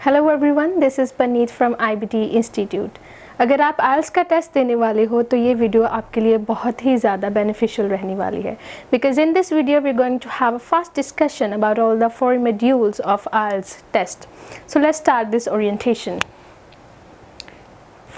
Hello everyone, this is Puneet from IBT institute. अगर आप आइल्स का टेस्ट देने वाले हो तो ये वीडियो आपके लिए बहुत ही ज़्यादा बेनिफिशियल रहने वाली है, because in this video we are going to have a fast discussion about all the 4 modules of IELTS test. So let's start this orientation.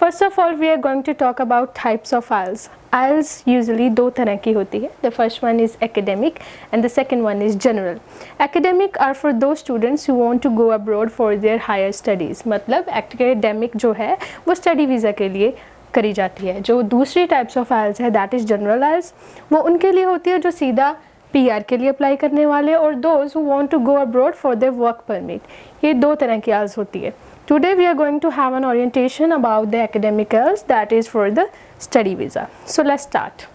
First of all, we are going to talk about types of IELTS. IELTS usually दो तरह की होती है. The first one is academic and the second one is general. Academic are for those students who want to go abroad for their higher studies. मतलब academic जो है वो study visa के लिए करी जाती है. जो दूसरी types of IELTS है that is general IELTS, वो उनके लिए होती है जो सीधा PR के लिए अप्लाई करने वाले और those who want to go abroad for their work permit. ये दो तरह की IELTS होती है. Today we are going to have an orientation about the academic IELTS, that is for the study visa. So let's start.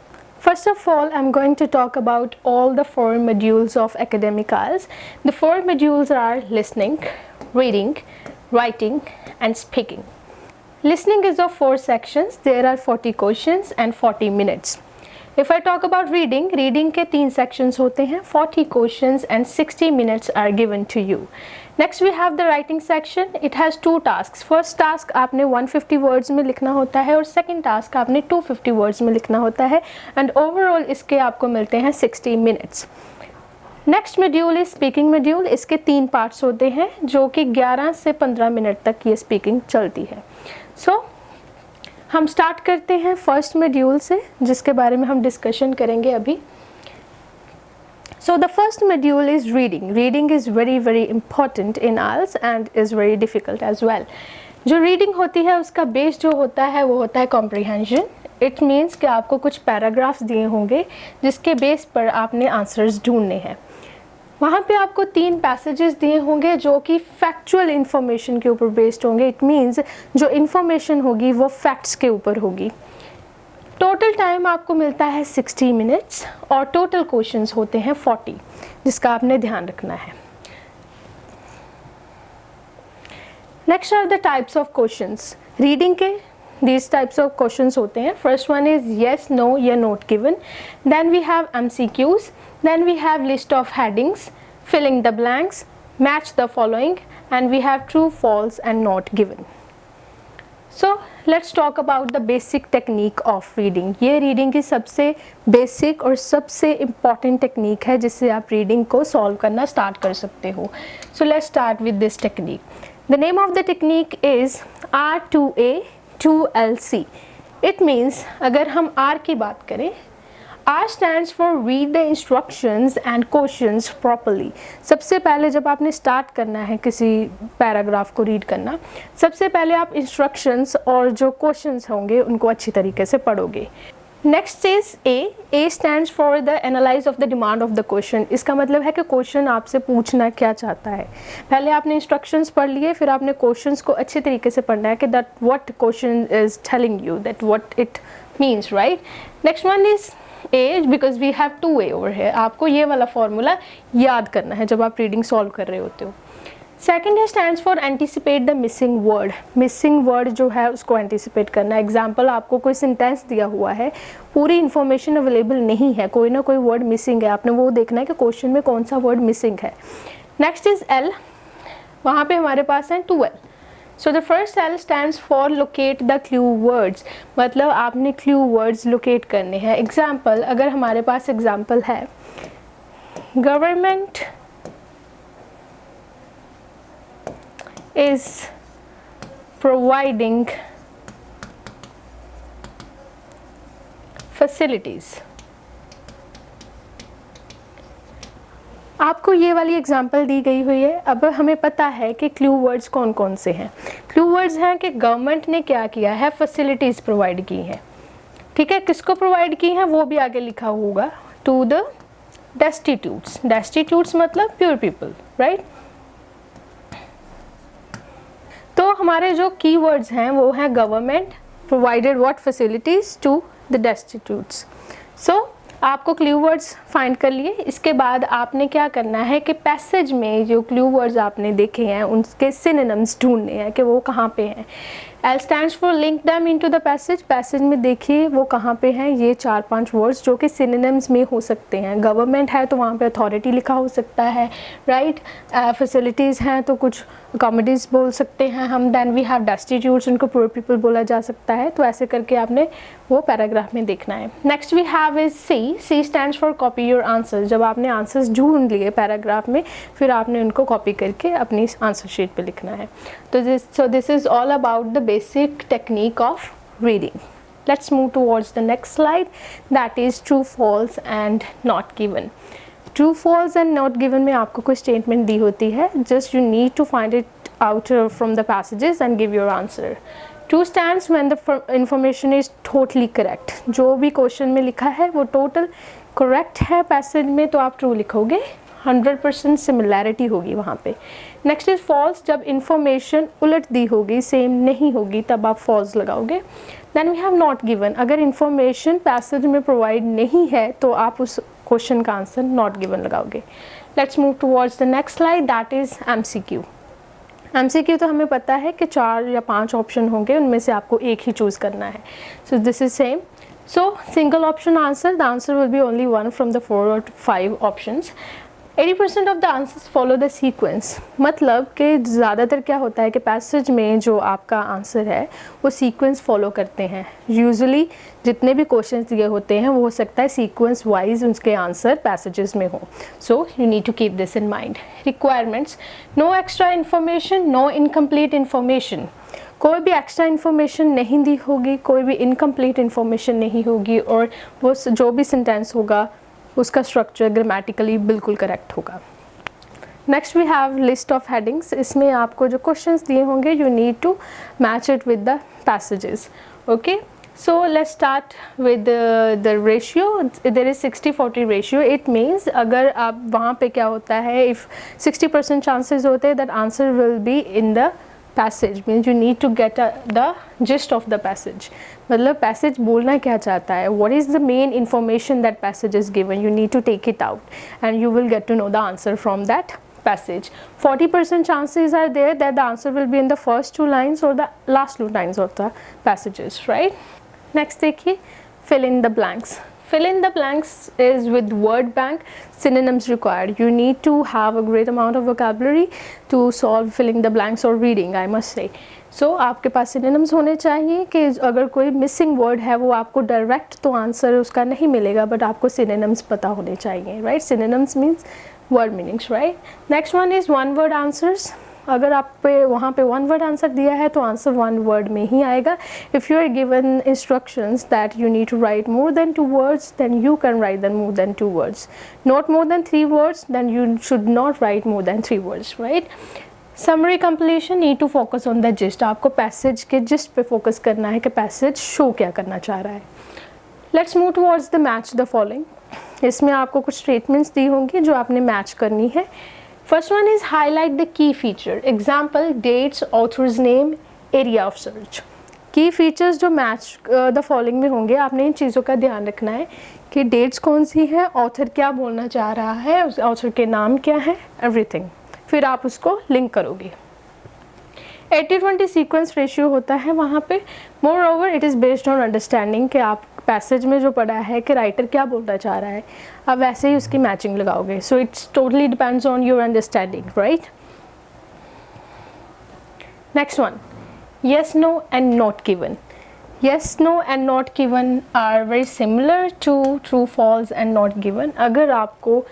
First of all, I'm going to talk about all the 4 modules of academic IELTS. The 4 modules are listening, reading, writing and speaking. Listening is of 4 sections. There are 40 questions and 40 minutes. If I talk about reading, reading के 3 sections होते हैं, 40 questions and 60 minutes are given to you. Next we have the writing section. It has 2 tasks. First task आपने 150 words में लिखना होता है और second task आपने 250 words में लिखना होता है and overall इसके आपको मिलते हैं 60 minutes. Next module is speaking module. इसके 3 parts होते हैं जो कि 11 से 15 मिनट तक ये speaking चलती है. So हम स्टार्ट करते हैं फर्स्ट मॉड्यूल से जिसके बारे में हम डिस्कशन करेंगे अभी. So the first module is reading. Reading is very important in IELTS and is very difficult as well. जो reading होती है उसका बेस जो होता है वो होता है comprehension. It means कि आपको कुछ पैराग्राफ्स दिए होंगे जिसके बेस पर आपने आंसर्स ढूंढने हैं. वहाँ पे आपको 3 पैसेजेस दिए होंगे जो कि फैक्चुअल इन्फॉर्मेशन के ऊपर बेस्ड होंगे. इट मीन्स जो इन्फॉर्मेशन होगी वो फैक्ट्स के ऊपर होगी. टोटल टाइम आपको मिलता है 60 मिनट्स और टोटल क्वेश्चंस होते हैं 40 जिसका आपने ध्यान रखना है. Next are the types of questions. Reading के these types of questions होते हैं. First one is yes, no या not given. Then we have MCQs. Then we have list of headings, filling the blanks, match the following, and we have true, false and not given. So let's talk about the basic technique of reading. ये reading की सबसे basic और सबसे important technique है जिससे आप reading को solve करना start कर सकते हो. So let's start with this technique. The name of the technique is R2A 2LC. It means अगर हम R की बात करें, R stands for read the instructions and questions properly. सबसे पहले जब आपने स्टार्ट करना है किसी पैराग्राफ को रीड करना, सबसे पहले आप इंस्ट्रक्शंस और जो क्वेश्चंस होंगे उनको अच्छी तरीके से पढ़ोगे. Next is a. A stands for the analyse of the demand of the question. इसका मतलब है कि क्वेश्चन आपसे पूछना क्या चाहता है. पहले आपने इंस्ट्रक्शंस पढ़ लिए, फिर आपने क्वेश्चंस को अच्छे तरीके से पढ़ना है कि that what question is telling you, that what it means, right. Next one is a because we have 2A over है. आपको ये वाला फॉर्मूला याद करना है जब आप रीडिंग सॉल्व कर रहे होते हो. सेकेंड है stands for anticipate the missing word. Missing word जो है उसको एंटिसिपेट करना. एग्जाम्पल, आपको कोई सेंटेंस दिया हुआ है, पूरी इन्फॉर्मेशन अवेलेबल नहीं है, कोई ना कोई वर्ड मिसिंग है, आपने वो देखना है कि क्वेश्चन में कौन सा वर्ड मिसिंग है. Next is L. वहाँ पे हमारे पास है 2L. So the first L stands for locate the clue words. मतलब आपने क्लू वर्ड्स लोकेट करने हैं. एग्जाम्पल, अगर हमारे पास एग्जाम्पल है गवर्नमेंट is providing facilities. आपको ये वाली एग्जांपल दी गई हुई है. अब हमें पता है कि क्लू वर्ड्स कौन कौन से हैं. क्लू वर्ड्स हैं कि गवर्नमेंट ने क्या किया है, फैसिलिटीज़ प्रोवाइड की हैं. ठीक है, किसको प्रोवाइड की हैं वो भी आगे लिखा होगा. To the डेस्टिट्यूट्स. डेस्टिट्यूट्स मतलब प्योर पीपल, राइट. तो हमारे जो कीवर्ड्स हैं वो हैं government provided what facilities to the destitutes. So आपको क्लू वर्ड्स फाइंड कर लिए. इसके बाद आपने क्या करना है कि पैसेज में जो क्लू वर्ड्स आपने देखे हैं उनके सिनोनिम्स ढूंढने हैं कि वो कहाँ पे हैं. L stands for link them into the passage. Passage में देखिए वो कहाँ पे हैं, ये 4-5 वर्ड्स जो कि सिनोनिम्स में हो सकते हैं. गवर्नमेंट है तो वहाँ पे अथॉरिटी लिखा हो सकता है, राइट. फैसिलिटीज़ हैं तो कुछ कॉमोडिटीज़ बोल सकते हैं हम. देन वी हैव डेस्टिट्यूट्स, उनको पुअर पीपल बोला जा सकता है. तो ऐसे करके आपने वो पैराग्राफ में देखना है. Next we have is C. C stands for copy your answers. जब आपने आंसर्स ढूंढ लिए पैराग्राफ में, फिर आपने उनको कॉपी करके अपनी आंसर शीट पे लिखना है. तो this is all about the basic technique of reading. Let's move towards the next slide, that is true, false and not given. True, false and not given में आपको कोई statement दी होती है. Just you need to find it out from the passages and give your answer. True stands when the information is totally correct. जो भी question में लिखा है वो टोटल करेक्ट है पैसेज में, तो आप ट्रू लिखोगे. 100% सिमिलैरिटी होगी वहाँ पे. Next is false. जब इंफॉर्मेशन उलट दी होगी, सेम नहीं होगी, तब आप फॉल्स लगाओगे. Then we have not given. अगर इंफॉर्मेशन पैसेज में प्रोवाइड नहीं है तो आप उस क्वेश्चन का आंसर नॉट गिवन लगाओगे. Let's move towards the next slide, that is MCQ. MCQ तो हमें पता है कि 4 या 5 ऑप्शन होंगे, उनमें से आपको एक ही चूज़ करना है. So this is same. So single option answer, the answer will be only one from the 4 or 5 options. 80% of the answers follow the sequence. मतलब कि ज़्यादातर क्या होता है कि पैसेज में जो आपका आंसर है वो सीक्वेंस फॉलो करते हैं. यूजुअली जितने भी क्वेश्चंस दिए होते हैं वो हो सकता है सीक्वेंस वाइज उनके आंसर पैसेजेस में हो. So you need to keep this in mind. Requirements: no extra information, no incomplete information. कोई भी एक्स्ट्रा इन्फॉर्मेशन नहीं दी होगी, कोई भी इनकम्प्लीट इन्फॉर्मेशन नहीं होगी, और वो जो भी सेंटेंस होगा उसका स्ट्रक्चर ग्रामेटिकली बिल्कुल करेक्ट होगा. Next we have list of headings. इसमें आपको जो क्वेश्चंस दिए होंगे you need to match it with the passages. Okay, so let's start with the ratio. There is 60-40 ratio. It means अगर आप वहाँ पे क्या होता है, इफ़ 60% चांसेस होते हैं that answer will be in the passage, means you need to get the gist of the passage. मतलब passage बोलना क्या चाहता है, what is the main information that passage is given, you need to take it out and you will get to know the answer from that passage. 40% chances are there that the answer will be in the first 2 lines or the last 2 lines of the passages, right? Next देखिए, fill in the blanks. Fill in the blanks is with word bank. Synonyms required. You need to have a great amount of vocabulary to solve filling the blanks or reading, I must say. So आपके पास synonyms होने चाहिए कि अगर कोई missing word है वो आपको direct तो आंसर उसका नहीं मिलेगा, but आपको synonyms पता होने चाहिए, right? Synonyms means word meanings, right? Next one is one word answers. अगर आप पे वहाँ पे 1 word आंसर दिया है तो आंसर 1 word में ही आएगा. If you are given instructions that you need to write more than 2 words, then you can write then more than 2 words. Not more than 3 words, then you should not write more than 3 words, right. Summary completion, need to focus on the gist. आपको passage के gist पे focus करना है कि passage show क्या करना चाह रहा है. Let's move towards the match the following. इसमें आपको कुछ स्टेटमेंट्स दी होंगी जो आपने मैच करनी है. First one is highlight the key feature. Example: dates, author's name, area of search. Key features जो match the following में होंगे, आपने इन चीज़ों का ध्यान रखना है कि dates कौन सी है, author क्या बोलना चाह रहा है, उस author के नाम क्या है, everything. फिर आप उसको link करोगे. 80-20 sequence ratio होता है वहाँ पे. Moreover, it is based on understanding कि आप पैसेज में जो पढ़ा है कि राइटर क्या बोलना चाह रहा है, अब वैसे ही उसकी मैचिंग लगाओगे. So it's totally depends on your understanding, right. Next one, yes, no and not given. Yes, no and not given are very similar to true, false and not given. अगर आपको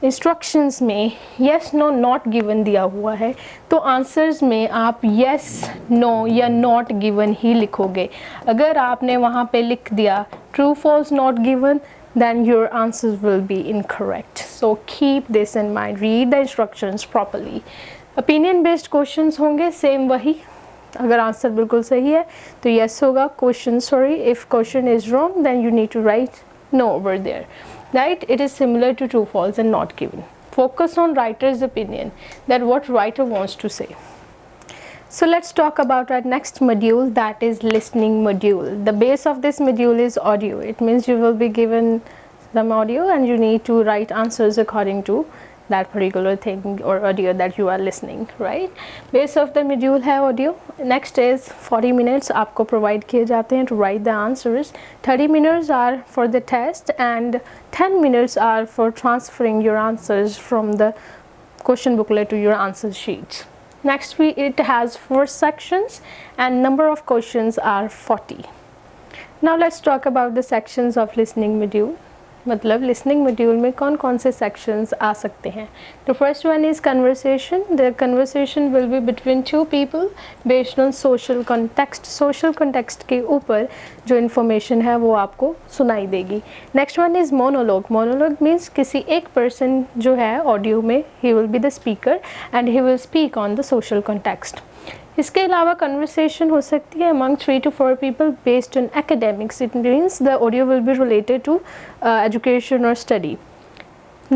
इंस्ट्रक्शंस में yes, no, not given दिया हुआ है तो answers में आप yes, no या not given ही लिखोगे. अगर आपने वहाँ पे लिख दिया true, false, not given, then your answers will be incorrect. So keep this in mind. Read the instructions properly. Opinion based questions होंगे, सेम वही. अगर आंसर बिल्कुल सही है तो yes होगा. Question, sorry, if question is wrong then you need to write no over there. Right? It is similar to true, false and not given. Focus on writer's opinion, that what writer wants to say. So let's talk about our next module, that is listening module. The base of this module is audio. It means you will be given some audio and you need to write answers according to that particular thing or audio that you are listening, right? Base of the module है audio. Next is 40 minutes आपको provide किए जाते हैं to write the answers. 30 minutes are for the test and 10 minutes are for transferring your answers from the question booklet to your answer sheets. Next it has 4 sections and number of questions are 40. Now let's talk about the sections of listening module. मतलब listening module में कौन कौन से sections आ सकते हैं. The first one is conversation. The conversation will be between 2 people based on social context. Social context के ऊपर जो इन्फॉर्मेशन है वो आपको सुनाई देगी. Next one is monologue. Monologue means किसी एक पर्सन जो है ऑडियो में he will be the speaker and he will speak on the social context. इसके अलावा कन्वर्सेशन हो सकती है among 3 to 4 people based on academics. It means the audio will be related to education or study.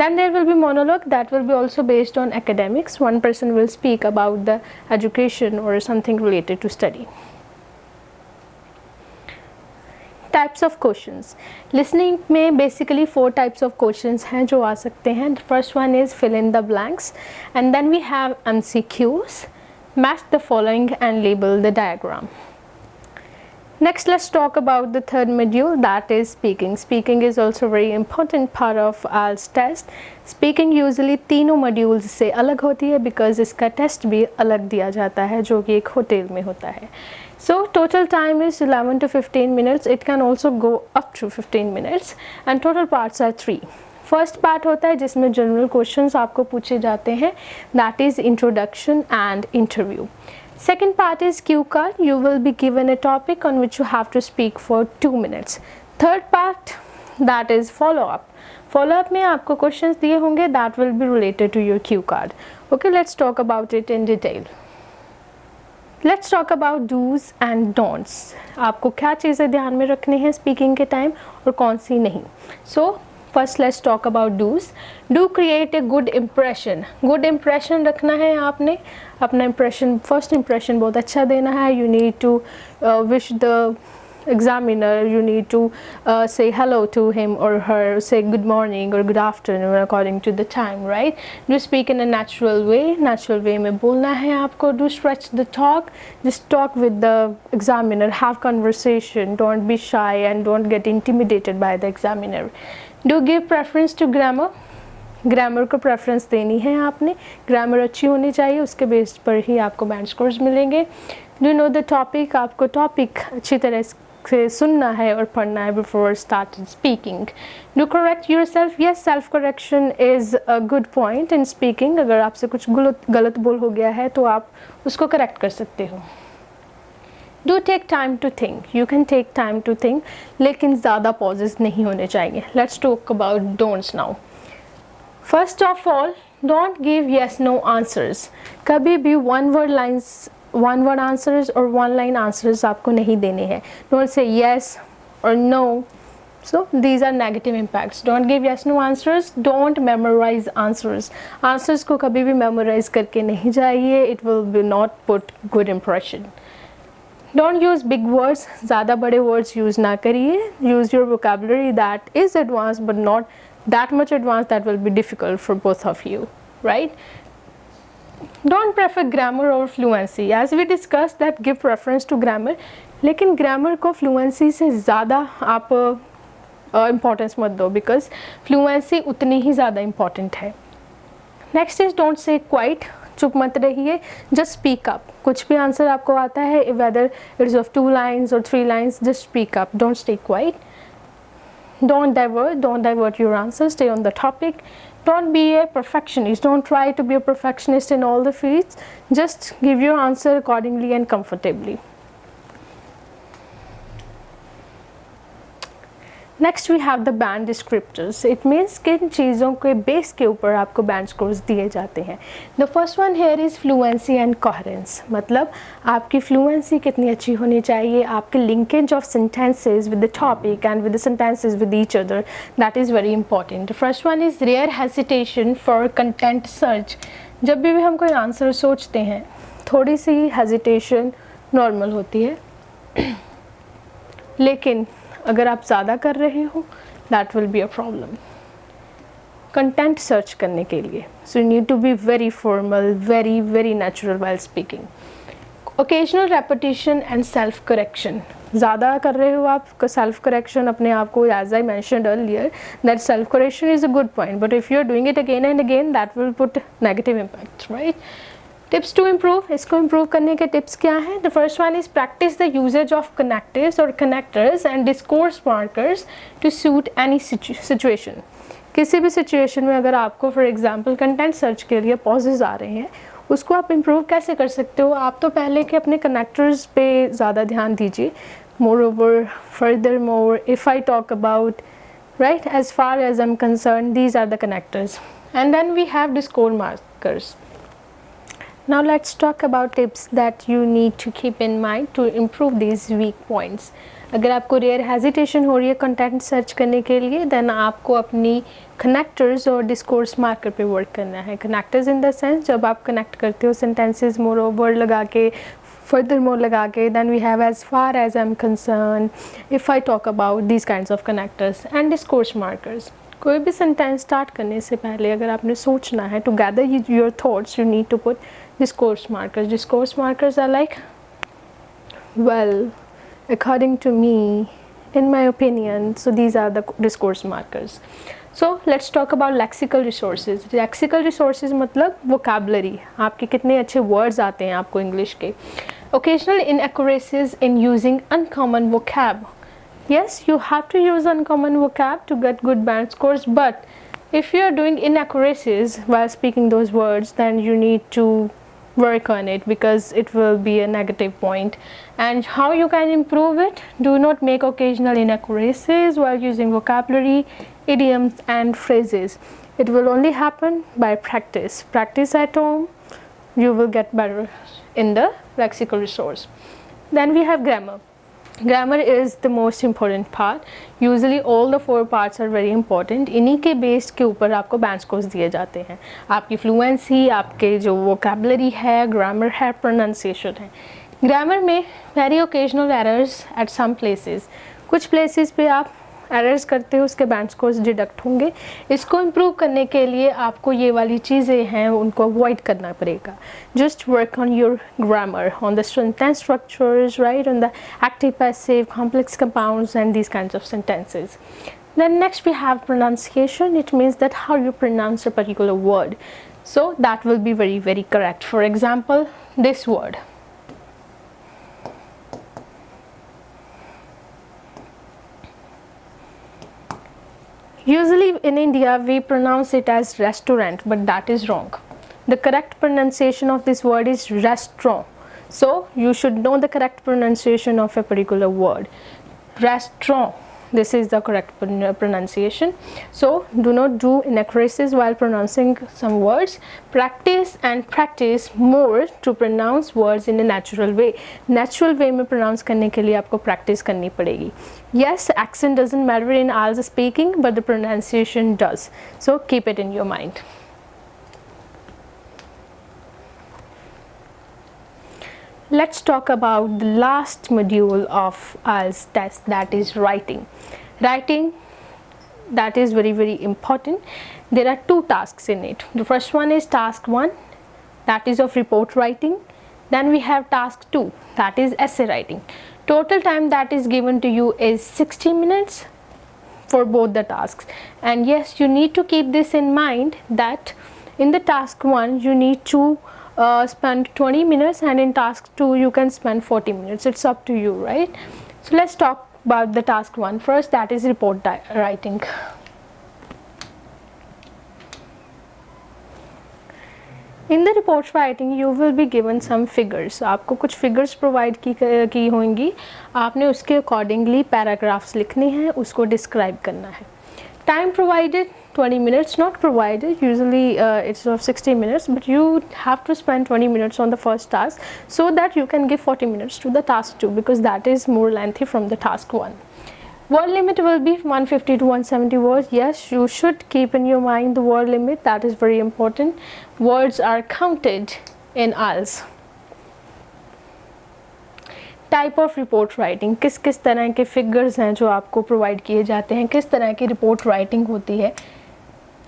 Then there will be monologue that will be also based on academics. One person will speak about the education or something related to study. Types of questions. Listening में basically 4 types of questions हैं जो आ सकते हैं. The first one is fill in the blanks and then we have MCQs. Match the following and label the diagram. Next, let's talk about the third module, that is speaking. Speaking is also a very important part of IELTS test. Speaking usually तीनों modules से अलग होती है because इसका test भी अलग दिया जाता है जो कि एक होटल में होता है. So total time is 11 to 15 minutes. It can also go up to 15 minutes and total parts are 3. First part होता है जिसमें जनरल क्वेश्चंस आपको पूछे जाते हैं, that is introduction and interview. Second part is cue card. You will be given a topic on which you have to speak for 2 minutes. Third part that is follow up. Follow up में आपको questions दिए होंगे that will be related to your cue card. Okay, let's talk about it in detail. Let's talk about dos and don'ts. आपको क्या चीज़ें ध्यान में रखनी है स्पीकिंग के टाइम और कौन सी नहीं. So first let's talk about dos. Do create a good impression. Good impression रखना है आपने. अपना इम्प्रेशन, फर्स्ट इम्प्रेशन बहुत अच्छा देना है. You need to wish the examiner, you need to say hello to him or her, say good morning or good afternoon according to the time, right? Do speak in a natural way. Natural way में बोलना है आपको. Do stretch the talk. Just talk with the examiner. Have conversation. Don't be shy and don't get intimidated by the examiner. Do give preference to grammar. Grammar को preference देनी है आपने. Grammar अच्छी होनी चाहिए, उसके बेस पर ही आपको बैंड स्कोर्स मिलेंगे. Do know the topic. आपको टॉपिक अच्छी तरह से सुनना है और पढ़ना है before start speaking. Do correct your self. Yes, self correction is a good point in speaking. अगर आपसे कुछ गलत बोल हो गया है तो आप उसको करेक्ट कर सकते हो. Do take time to think. You can take time to think, लेकिन ज़्यादा पॉजेज नहीं होने चाहिए. Let's talk about don'ts now. First of all, don't give yes no answers. कभी भी वन वर्ड आंसर्स और 1 line आंसर्स आपको नहीं देने हैं. डोंट से येस और no. So these are negative impacts. Don't give yes no answers. Don't memorize answers. Answers को कभी भी memorize करके नहीं जाइए. It will be not put good impression. Don't use big words. ज़्यादा बड़े words use ना करिए. Use your vocabulary that is advanced but not that much advanced that will be difficult for both of you, right? Don't prefer grammar over fluency. As we discussed that give preference to grammar, लेकिन grammar को fluency से ज़्यादा आप importance मत दो because fluency उतनी ही ज़्यादा important है. Next is don't say quiet. चुप मत रहिए. Just speak up. कुछ भी आंसर आपको आता है, whether it is of 2 lines or 3 lines, just speak up. Don't stay quiet. Don't divert your answers. Stay on the topic. Don't be a perfectionist. Don't try to be a perfectionist in all the fields. Just give your answer accordingly and comfortably. Next we have the band descriptors. It means किन चीज़ों के base के ऊपर आपको band scores दिए जाते हैं. The first one here is fluency and coherence. मतलब आपकी fluency कितनी अच्छी होनी चाहिए, आपके linkage of sentences with the topic and with the sentences with each other, that is very important. The first one is rare hesitation for content search. जब भी हम कोई आंसर सोचते हैं थोड़ी सी hesitation normal होती है, लेकिन अगर आप ज़्यादा कर रहे हो that will be a problem. Content search करने के लिए. So you need to be very formal, very very natural while speaking. Occasional repetition and self correction. ज़्यादा कर रहे हो आप सेल्फ करेक्शन अपने आप को, as I mentioned earlier that self correction is a good point, but if you are doing it again and again that will put negative impact, right. Tips to improve. इसको improve करने के tips क्या हैं? The first one is practice the usages of connectives और connectors and discourse markers to suit any situation. किसी भी situation में अगर आपको फॉर एग्जांपल कंटेंट सर्च के लिए पॉजेज आ रहे हैं, उसको आप इम्प्रूव कैसे कर सकते हो? आप तो पहले के अपने कनेक्टर्स पे ज़्यादा ध्यान दीजिए. Moreover, furthermore, if I talk about, right, as far as I am concerned, these are the connectors. And then we have discourse markers. Now let's talk about tips that you need to keep in mind to improve these weak points. अगर आपको rare hesitation हो रही है content search करने के लिए, then आपको अपनी कनेक्टर्स और डिस्कोर्स मार्कर पे वर्क करना है. कनेक्टर्स इन द सेंस जब आप कनेक्ट करते हो सेंटेंसेस मोर ओवर लगा के, फर्दर मोर लगा के, then we have as far as I am concern, if I talk about, these kinds of connectors and discourse markers. कोई भी सेंटेंस स्टार्ट करने से पहले अगर आपने सोचना है to gather your thoughts, you need to put discourse markers. Discourse markers are like, well, according to me, in my opinion. So these are the discourse markers. So let's talk about lexical resources. Lexical resources मतलब vocabulary. आपके कितने अच्छे words आते हैं आपको English के. Occasional inaccuracies in using uncommon vocab. Yes, you have to use uncommon vocab to get good band scores, but if you are doing inaccuracies while speaking those words, then you need to work on it because it will be a negative point. And how you can improve it? Do not make occasional inaccuracies while using vocabulary, idioms and phrases. It will only happen by practice. Practice at home, you will get better in the lexical resource. Then we have grammar. Grammar is the most important part. Usually all the 4 parts are very important. इन्हीं के base के ऊपर आपको band scores दिए जाते हैं. आपकी fluency, आपके जो वोकेबलरी है, ग्रामर है, प्रोनाउंसिएशन है. ग्रामर में very occasional errors at some places. कुछ प्लेसेस पे आप एरर्स करते हो, उसके बैंड स्कोर्स डिडक्ट होंगे. इसको इम्प्रूव करने के लिए आपको ये वाली चीज़ें हैं उनको अवॉइड करना पड़ेगा. Just work on your grammar, on the sentence structures, right, on the active passive, complex compounds and these kinds of sentences. Then next we have pronunciation. It means that how you pronounce a particular word. So that will be very very correct. For example, this word. Usually in India we pronounce it as restaurant, but that is wrong. The correct pronunciation of this word is restaurant. So you should know the correct pronunciation of a particular word. Restaurant. This is the correct pronunciation. So do not do inaccuracies while pronouncing some words. Practice and practice more to pronounce words in a natural way. Natural way में pronounce करने के लिए आपको practice करनी पड़ेगी. Yes, accent doesn't matter in IELTS speaking, but the pronunciation does. So keep it in your mind. Let's talk about the last module of IELTS test, that is writing. Writing, that is very very important. There are 2 tasks in it. The first one is task 1, that is of report writing. Then we have task 2, that is essay writing. Total time that is given to you is 60 minutes for both the tasks. And yes, you need to keep this in mind that in the task 1 you need to spend 20 minutes, and in task 2 you can spend 40 minutes. It's up to you, right? So let's talk about the task 1 first, that is report writing. In the report writing you will be given some figures. आपको कुछ figures provide की होंगी. आपने उसके accordingly paragraphs लिखने हैं, उसको describe करना है. Time provided 20 minutes, not provided. Usually it's of 60 minutes, but you have to spend 20 minutes on the first task so that you can give 40 minutes to the task 2, because that is more lengthy from the task 1. Word limit will be 150 to 170 words. Yes, you should keep in your mind the word limit. That is very important. Words are counted in IELTS. Type of report writing, किस किस तरह के figures हैं जो आपको provide किए जाते हैं, किस तरह की रिपोर्ट राइटिंग होती है.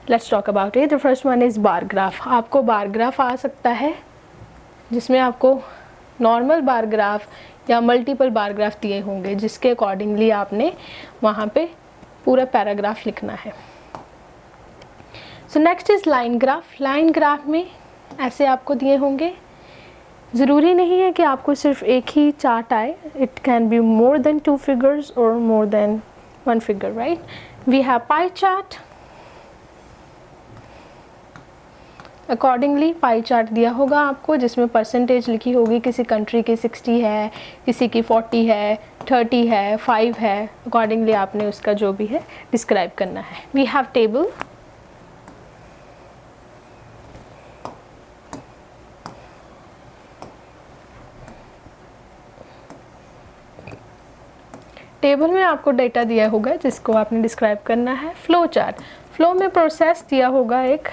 Let's talk about it. The first one is bar graph. आपको बार ग्राफ आ सकता है जिसमें आपको नॉर्मल बार ग्राफ या मल्टीपल बार ग्राफ दिए होंगे, जिसके अकॉर्डिंगली आपने वहाँ पे पूरा पैराग्राफ लिखना है। So next is line graph. Line graph में ऐसे आपको दिए होंगे, ज़रूरी नहीं है कि आपको सिर्फ एक ही चार्ट आए, it can be more than 2 figures और more than 1 figure, right. We have pie chart. Accordingly pie chart दिया होगा आपको, जिसमें परसेंटेज लिखी होगी, किसी कंट्री की 60 है, किसी की 40 है, 30 है, 5 है। अकॉर्डिंगली आपने उसका जो भी है डिस्क्राइब करना है। We have table. टेबल में आपको डेटा दिया होगा जिसको आपने डिस्क्राइब करना है। Flow chart. फ्लो में प्रोसेस दिया होगा एक,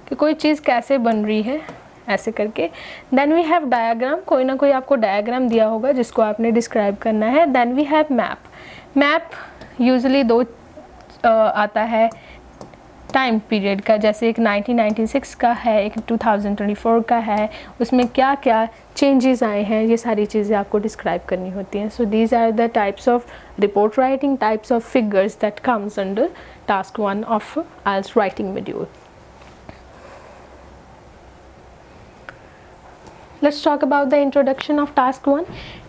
कि कोई चीज़ कैसे बन रही है, ऐसे करके। Then we have diagram. कोई ना कोई आपको डायग्राम दिया होगा जिसको आपने डिस्क्राइब करना है। Then we have map. Map usually 2 आता है टाइम पीरियड का, जैसे एक 1996 का है, एक 2024 का है, उसमें क्या क्या चेंजेस आए हैं, ये सारी चीज़ें आपको डिस्क्राइब करनी होती हैं। So these are the types of report writing, types of figures that comes under task 1 of IELTS writing module. Let's talk about the introduction of task 1.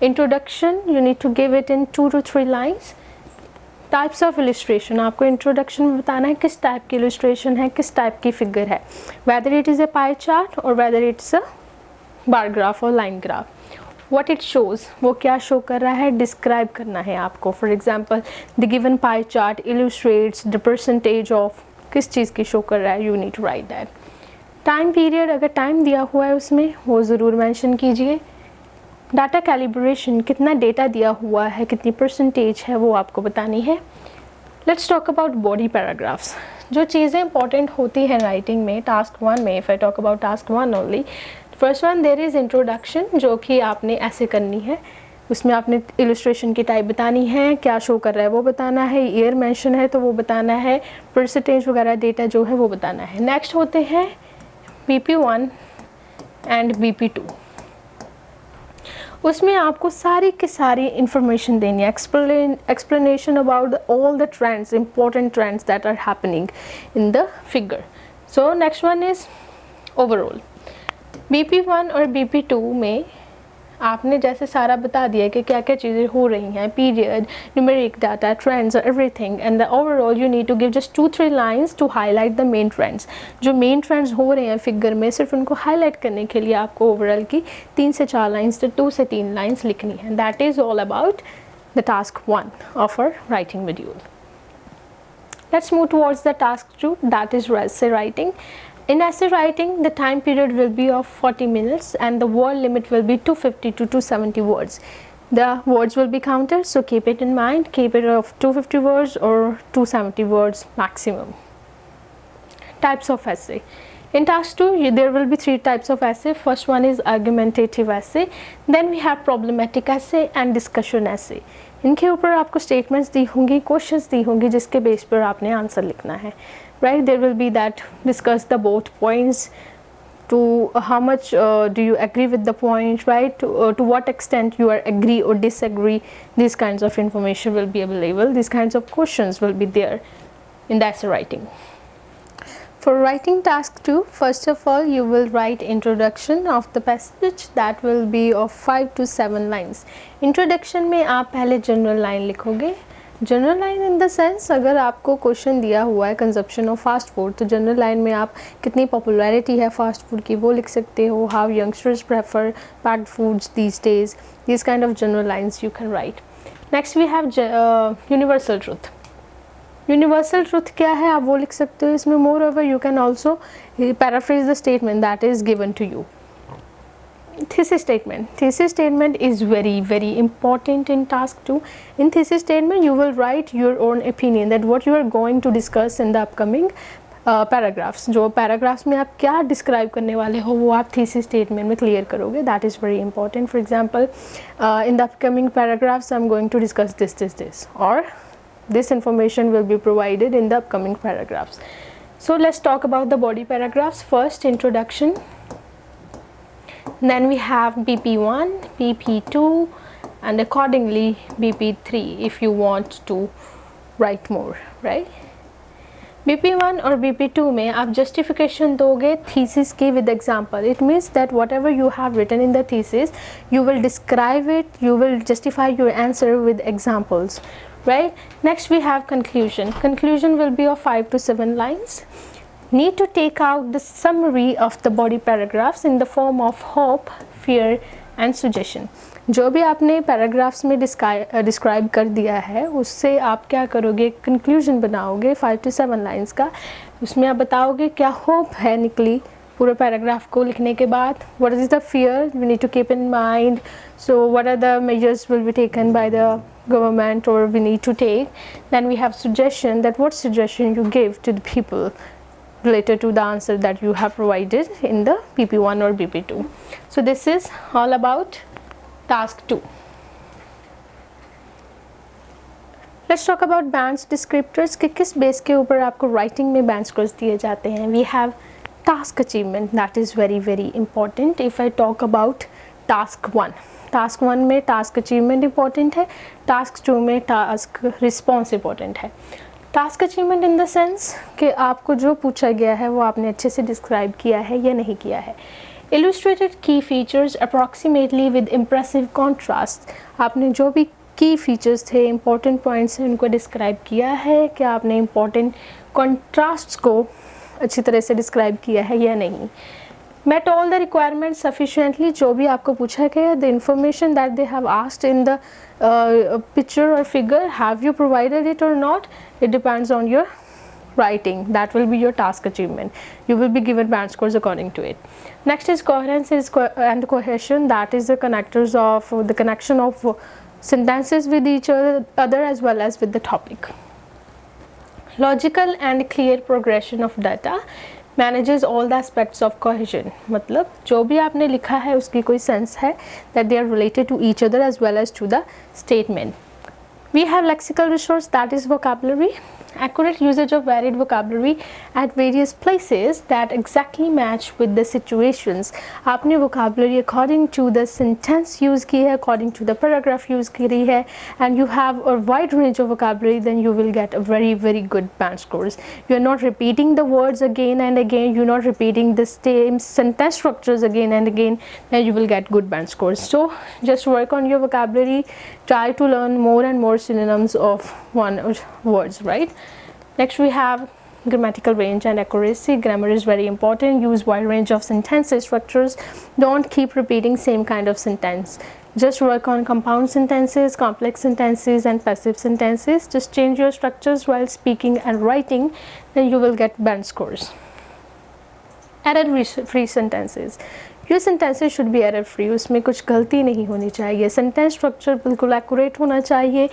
Introduction, you need to give it in 2 to 3 lines. Types of illustration, आपको introduction में बताना है किस type की illustration है, किस type की figure है, whether it is a pie chart or whether it's a bar graph or line graph. What it shows, वो क्या show कर रहा है, describe करना है आपको. For example, the given pie chart illustrates the percentage of, किस चीज़ की show कर रहा है, you need to write that. Time period, अगर टाइम दिया हुआ है उसमें वो ज़रूर मेंशन कीजिए। डाटा कैलिब्रेशन, कितना डेटा दिया हुआ है, कितनी परसेंटेज है, वो आपको बतानी है। Let's talk about body paragraphs. जो चीज़ें इंपॉर्टेंट होती हैं राइटिंग में टास्क 1 में, if I talk about task 1 only, first one there is introduction, जो कि आपने ऐसे करनी है। उसमें आपने इलस्ट्रेशन की टाइप बतानी है, क्या शो कर रहा है वो बताना है, ईयर मेंशन है तो वो बताना है, परसेंटेज वगैरह डेटा जो है वो बताना है। नेक्स्ट होते हैं BP1 एंड BP2। उसमें आपको सारी की सारी इंफॉर्मेशन देनी है, explanation about all the trends, important trends that are happening in the figure. So next one is overall. BP1 और BP2 में आपने जैसे सारा बता दिया कि क्या क्या चीज़ें हो रही हैं, period, numeric data, trends, everything, and overall you need to give just 2-3 lines to highlight the main trends. जो मेन ट्रेंड्स हो रहे हैं फिगर में, सिर्फ उनको हाईलाइट करने के लिए आपको ओवरऑल की 3 से 4 लाइन्स, तो 2 से 3 लाइन्स लिखनी है। That is all about the task 1 of our writing module. Let's move towards the task 2, that is essay writing. In essay writing, the time period will be of 40 minutes and the word limit will be 250 to 270 words. The words will be counted, so keep it in mind. Keep it of 250 words or 270 words maximum. Types of essay. In task 2, there will be 3 types of essay. First one is argumentative essay. Then we have problematic essay and discussion essay. इनके ऊपर आपको statements दी होंगी, questions दी होंगी, जिसके base पर आपने answer लिखना है। Right, there will be that discuss the both points, to how much do you agree with the point, right, to what extent you are agree or disagree. These kinds of information will be available, these kinds of questions will be there in the essay writing. For writing task 2, first of all you will write introduction of the passage, that will be of 5 to 7 lines. Introduction में आप पहले general line लिखोगे। General line in the sense, अगर आपको question दिया हुआ है consumption of fast food, तो जनरल लाइन में आप कितनी पॉपुलैरिटी है फास्ट फूड की वो लिख सकते हो। How youngsters prefer packed foods these days, this kind of general lines you can write. Next we have universal truth. Universal truth क्या है आप वो लिख सकते हो इसमें। Moreover you can also paraphrase the statement that is given to you. Thesis statement. Thesis statement is very important in task 2. In thesis statement you will write your own opinion that what you are going to discuss in the upcoming paragraphs. जो paragraphs में आप क्या describe करने वाले हो वो आप thesis statement में clear करोगे. That is very important. For example, in the upcoming paragraphs I am going to discuss this, or this information will be provided in the upcoming paragraphs. So let's talk about the body paragraphs. First, introduction. Then we have BP1, BP2, and accordingly BP3 if you want to write more, right? BP1 और BP2 में आप justification दोगे thesis की with example. It means that whatever you have written in the thesis, you will describe it, you will justify your answer with examples, right? Next we have conclusion. Conclusion will be of 5 to 7 lines. Need to take out the summary of the body paragraphs in the form of hope, fear and suggestion. जो भी आपने paragraphs में describe कर दिया है उससे आप क्या करोगे, कंक्लूजन बनाओगे 5 to 7 लाइंस का. उसमें आप बताओगे क्या होप है निकली पूरे पैराग्राफ को लिखने के बाद. What is the fear we need to keep in mind. So what are the measures will be taken by the government or we need to take. Then we have suggestion, that what suggestion you give to the people related to the answer that you have provided in the BP1 or BP2. So this is all about task 2. Let's talk about band descriptors कि किस base के ऊपर आपको writing में band scores दिए जाते हैं. We have task achievement, that is very very important. If I talk about task 1, task 1 में टास्क अचीवमेंट इंपॉर्टेंट है, टास्क 2 में टास्क रिस्पॉन्स इंपॉर्टेंट है. Task achievement in the sense कि आपको जो पूछा गया है वो आपने अच्छे से डिस्क्राइब किया है या नहीं किया है. इलस्ट्रेटेड की features approximately with impressive contrast. आपने जो भी की फीचर्स थे, इंपॉर्टेंट पॉइंट्स हैं, उनको डिस्क्राइब किया है कि आपने इंपॉर्टेंट कॉन्ट्रास्ट्स को अच्छी तरह से डिस्क्राइब किया है या नहीं. Met all the requirements sufficiently. जो भी आपको पूछा गया, the information that they have asked in the picture or figure, have you provided it or not? It depends on your writing. That will be your task achievement. You will be given band scores according to it. Next is coherence and cohesion. That is the connectors of the connection of sentences with each other as well as with the topic. Logical and clear progression of data manages all the aspects of cohesion. मतलब जो भी आपने लिखा है उसकी कोई sense है, that they are related to each other as well as to the statement. We have lexical resource, that is vocabulary. Accurate usage of varied vocabulary at various places that exactly match with the situations. आपने vocabulary according to the sentence use की है, according to the paragraph use करी है, and you have a wide range of vocabulary, then you will get a very very good band scores. You are not repeating the words again and again, you are not repeating the same sentence structures again and again, then you will get good band scores. So just work on your vocabulary, try to learn more and more synonyms of one words, right? Next we have grammatical range and accuracy. Grammar is very important. Use wide range of sentences structures. Don't keep repeating same kind of sentence. Just work on compound sentences, complex sentences and passive sentences. Just change your structures while speaking and writing, then you will get band scores. Error free sentences. Your sentences should be error free. उसमें कुछ गलती नहीं होनी चाहिए. Sentence structure बिल्कुल accurate होना चाहिए.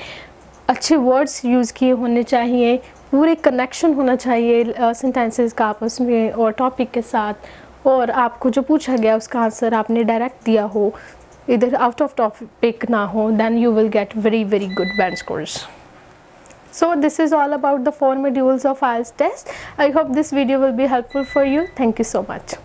अच्छे वर्ड्स यूज़ किए होने चाहिए, पूरे कनेक्शन होना चाहिए सेंटेंसेस का आपस में और टॉपिक के साथ, और आपको जो पूछा गया उसका आंसर आपने डायरेक्ट दिया हो, इधर आउट ऑफ टॉपिक ना हो, then you will get very very good band scores. So this is all about the 4 modules of IELTS test. I hope this video will be helpful for you. Thank you so much.